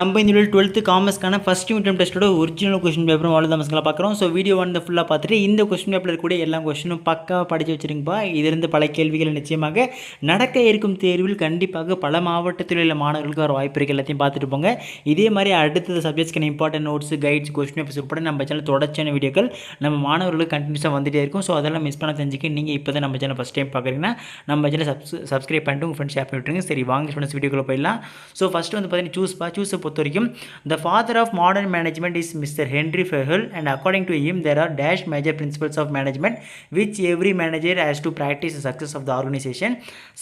நம்ம இந்த 12th காமர்ஸ்க்கான ஃபர்ஸ்ட் யூனிட் டெஸ்ட்டோட ஒரிஜினல் கொஸ்டின் பேப்பரும் அவ்வளோ தான் பார்க்குறோம். ஸோ வீடியோ வந்து ஃபுல்லாக பார்த்துட்டு இந்த கொஸ்டின் பேப்பரில் இருக்கக்கூடிய எல்லா கொஸ்டினும் பக்காவாக படித்து வச்சுருங்கப்பா. இதிலிருந்து பல கேள்விகள் நிச்சயமாக நடக்க இருக்கும் தேர்வில் கண்டிப்பாக பல மாவட்டத்தில் உள்ள மாணவர்களுக்கு ஒரு வாய்ப்பு இருக்குது. எல்லாத்தையும் பார்த்துட்டு போங்க. இதே மாதிரி அடுத்தது சப்ஜெக்ட்ஸ்க்கான important notes, guides, question papers உட்பட நம்ம சேனல் தொடர்ச்சியான வீடியோக்கள் நம்ம மாணவர்களுக்கு கண்டினியூஸாக வந்துகிட்டே இருக்கும். ஸோ அதெல்லாம் மிஸ் பண்ண தெரிஞ்சுக்க நீங்கள் இப்போ தான் நம்ம சேனல் ஃபஸ்ட் டைம் பார்க்குறீங்கன்னா நம்ம சேனல் சப்ஸ்கிரைப் பண்ணிட்டு உங்கள் ஃப்ரெண்ட்ஸ் ஷேர் பண்ணி விட்டுருங்க. சரி, வாங்க ஸ்டூடெண்ட்ஸ் வீடியோக்குள்ளே போயிடலாம். ஸோ ஃபஸ்ட்டு வந்து பார்த்தீங்கன்னா சூஸை பொறுத்த வரைக்கும் the father of modern management is Mr. Henry Fayol, and according to him there are dash major principles of management which every manager has to practice the success of the organization.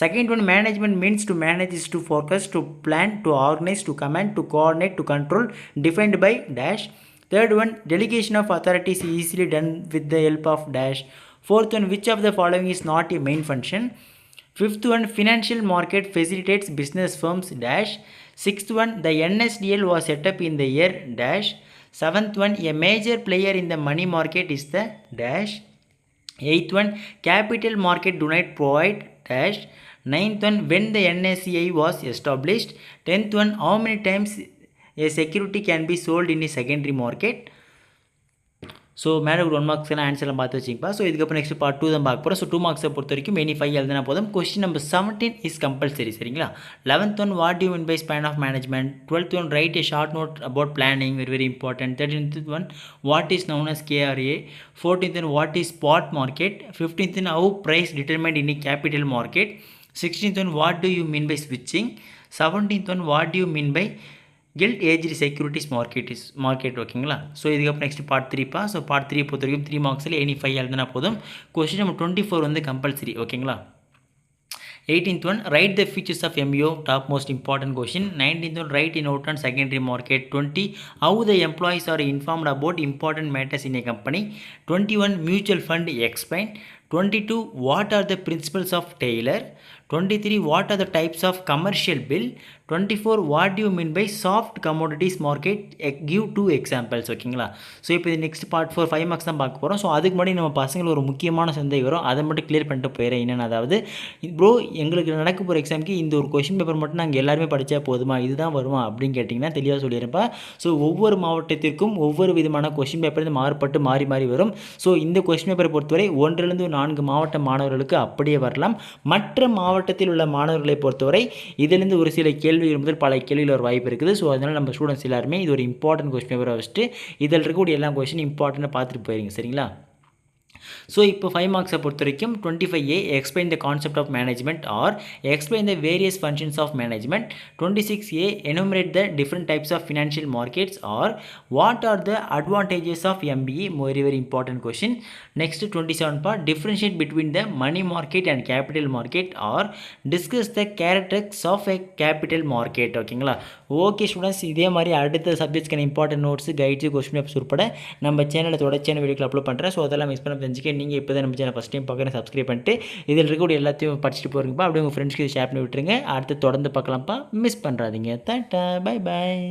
Second one, management means to manage is to focus, to plan, to organize, to command, to coordinate, to control, defined by dash. Third one, delegation of authority is easily done with the help of dash. Fourth one, which of the following is not a main function? Fifth one, financial market facilitates business firms dash. Sixth one, the NSDL was set up in the year dash. Seventh one, a major player in the money market is the dash. Eighth one, capital market do not provide dash. Ninth one, when the NSCI was established. Tenth one, how many times a security can be sold in a secondary market? So மேலே ஒரு 1 மார்க்ஸ்லாம் ஆன்சர்லாம் பார்த்து வச்சிங்கப்பா. So இதுக்கப்புறம் next part 2 தான் பார்க்க போகிறோம். So 2 மார்க்ஸை பொறுத்த வரைக்கும் any 5 எழுதினா போதும். Question number 17 is compulsory. சரிங்களா? 11th one, what you mean by span of management. 12th one, write a short note about planning, very very important. 13th one, what is known as KRA. 14th one, what is spot market. 15th one, how price determined in capital market. 16th one, what do you mean by ஸ்விட்சிங். 17th one, what you mean by gilt aged securities market. ஓகேங்களா? So இதுக்கப்புறம் next part 3பா. So part 3 பொறுத்த வரைக்கும் 3 மார்க்ஸில் any 5 எழுதினா போதும். Question number 24 வந்து compulsory. ஓகேங்களா? 18th one, write the features of MBO, top most important question. 19th one, write a note on secondary market. 20, how the employees are informed about important matters in a company. 21, mutual fund explain. 22, what are the principles of Taylor. 23, what are the types of commercial bill. 24, what do you mean by soft commodities market, give 2 examples. ஓகேங்களா? So இப்போ இது next part 4 5 marks தான் பார்க்க போகிறோம். So அதுக்கு முன்னாடி நம்ம பசங்களுக்கு ஒரு முக்கியமான சந்தேகம் வரும், அதை மட்டும் கிளியர் பண்ணிட்டு போயிடுறேன். என்னென்னு, அதாவது ப்ரோ எங்களுக்கு நடக்க போகிற எக்ஸாமுக்கு இந்த ஒரு கொஷின் பேப்பர் மட்டும் நாங்கள் எல்லாருமே படித்தா போதுமா, இதுதான் வருமா அப்படின்னு கேட்டிங்கன்னா தெளிவாக சொல்லியிருப்பா. ஸோ ஒவ்வொரு மாவட்டத்திற்கும் ஒவ்வொரு விதமான கொஷின் பேப்பர் மாறுபட்டு மாறி மாறி வரும். ஸோ இந்த கொஷின் பேப்பரை பொறுத்தவரை 1 to 4 மாவட்ட மாணவர்களுக்கு அப்படியே வரலாம். மற்ற மாவட்டத்தில் உள்ள மாணவர்களை பொறுத்தவரை இதிலிருந்து ஒரு சில கேள்வி முதல் பல கேள்வியில் ஒரு வாய்ப்பு இருக்குது. ஸோ அதனால் நம்ம ஸ்டூடெண்ட்ஸ் எல்லாருமே இது ஒரு இம்பார்ட்டன்ட் கொஸ்டின் பேப்பரை வச்சுட்டு இதில் இருக்கக்கூடிய எல்லா கொஸ்டின் இம்பார்ட்டண்ட்டாக பார்த்துட்டு போயிருங்க. சரிங்களா? ஸோ இப்போ 5 மார்க்ஸை பொறுத்த வரைக்கும் 25A, explain the concept of management or explain the various functions of management. 26A, enumerate the different types of financial markets or what are the advantages of MBA, very very important question. Next 27 differentiate between the money market and capital market or discuss the characteristics of a capital market. ஓகேங்களா? Okay students, இதே மாதிரி அடுத்த சப்ஜெக்ட்ஸ்க்கான important notes, guides, question papers உட்பட நம்ம சேனலில் தொடர்ச்சியான வீடியோக்கள் அப்லோட் பண்ணுறேன். ஸோ அதெல்லாம் மிஸ் பண்ண தெரிஞ்சுக்க நீங்கள் இப்போ தான் நம்ம சேனல் ஃபஸ்ட் டைம் பார்க்குறேன், சப்ஸ்கிரைப் பண்ணிட்டு இதில் இருக்கக்கூடிய எல்லாத்தையும் படிச்சுட்டு போகிறீங்கப்பா. அப்படியே உங்கள் ஃப்ரெண்ட்ஸ்க்கு ஷேர் பண்ணி விட்டுருங்க. அடுத்து தொடர்ந்து பார்க்கலாம்ப்பா, மிஸ் பண்ணுறாதீங்க. டாடா, பை பாய்.